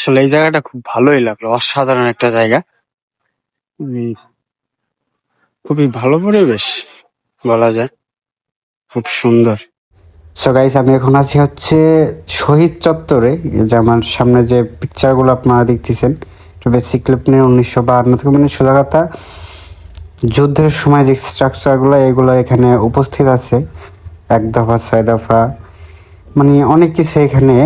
আসলে এই জায়গাটা খুব ভালোই লাগলো, অসাধারণ একটা জায়গা। উম, খুবই ভালো পরিবেশ বলা যায়, খুব সুন্দর। সো গাইস, আমি এখন আছি হচ্ছে শহীদ চত্বরে। এই যে আমার সামনে যে পিকচারগুলো আপনারা দেখতেছেন, এটা বেসিক্যালি আপনি 1952 থেকে, মানে সোজা কথা যুদ্ধের সময় যে স্ট্রাকচারগুলো এগুলো এখানে উপস্থিত আছে। 1 দফা 6 দফা, মানে অনেক কিছু এখানে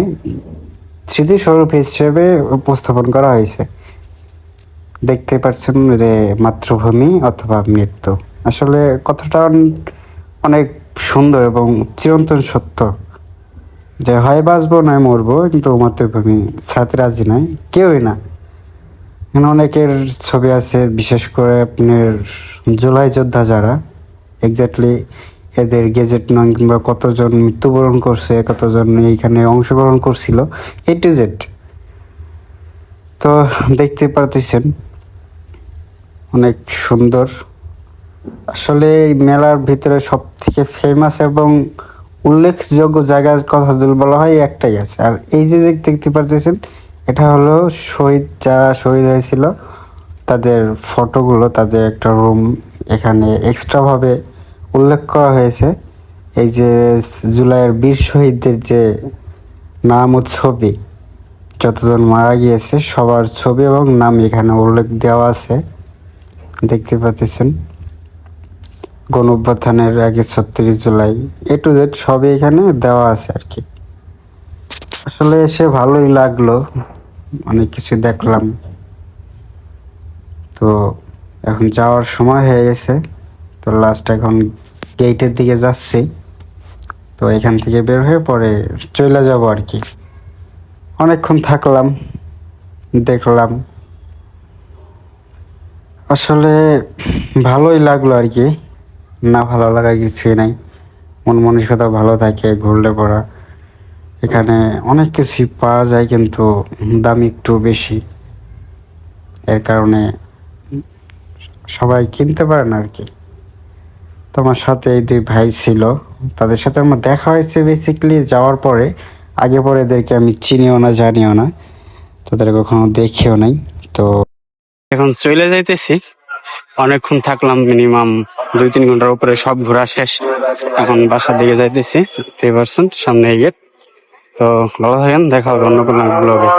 স্মৃতিস্বরূপ হিসেবে উপস্থাপন করা হয়েছে। দেখতে পাচ্ছেন যে মাতৃভূমি অথবা মৃত্যু, আসলে কথাটা অনেক সুন্দর এবং চিরন্তন সত্য যে হয় বাঁচবো নয় মরবো, কিন্তু মাতৃভূমি ছাড়তে রাজি নাই কেউই না। এখানে অনেকের ছবি আছে, বিশেষ করে আপনার জুলাই যোদ্ধা যারা, এক্স্যাক্টলি এদের গেজেট নং কিংবা কতজন মৃত্যুবরণ করছে, কতজন এইখানে অংশগ্রহণ করছিল, এ টু জেড। তো দেখতে পারতেছেন অনেক সুন্দর। আসলে এই মেলার ভিতরে সব থেকে ফেমাস এবং উল্লেখযোগ্য জায়গার কথা যদি বলা হয় একটাই আছে, আর এই যে দেখতে পারতেছেন এটা হলো যারা শহীদ হয়েছিল তাদের ফটোগুলো, তাদের একটা রুম এখানে এক্সট্রাভাবে উল্লেখ করা হয়েছে। এই যে জুলাইয়ের বীর শহীদদের যে নাম ও ছবি, যতজন মারা গিয়েছে সবার ছবি এবং নাম এখানে উল্লেখ দেওয়া আছে, দেখতে পাচ্ছেন। গণঅভ্যুত্থানের আগে 36 জুলাই, এ টু জেড সবই এখানে দেওয়া আছে আর কি। আসলে এসে ভালোই লাগলো, অনেক কিছু দেখলাম। তো এখন যাওয়ার সময় হয়ে গেছে, তো লাস্ট এখন গেটের দিকে যাচ্ছি। তো এখান থেকে বের হয়ে পরে চলে যাব আর কি। অনেকক্ষণ থাকলাম, দেখলাম, আসলে ভালোই লাগলো আর কি। না ভালো লাগার কিছুই নাই, মন মানসিকতা ভালো থাকে ঘুরলে পড়া। এখানে অনেক কিছুই পাওয়া যায়, কিন্তু দাম একটু বেশি, এর কারণে সবাই কিনতে পারে না আর কি। তোমার সাথে এই 2 ভাই ছিল, তাদের সাথে আমার দেখা হয়েছে বেসিক্যালি যাওয়ার পরে। আগে পরে এদেরকে আমি চিনিও না, জানিও না, তাদের কখনো দেখিও নাই। তো এখন চলে যাইতেছি, অনেকক্ষণ থাকলাম, মিনিমাম 2-3 ঘন্টার উপরে, সব ঘোরা শেষ। এখন বাসার দিকে যাইতেছি, 3% সামনে গেট। তো ভালো থাকেন, দেখা হবে অন্য কোনো ব্লগে।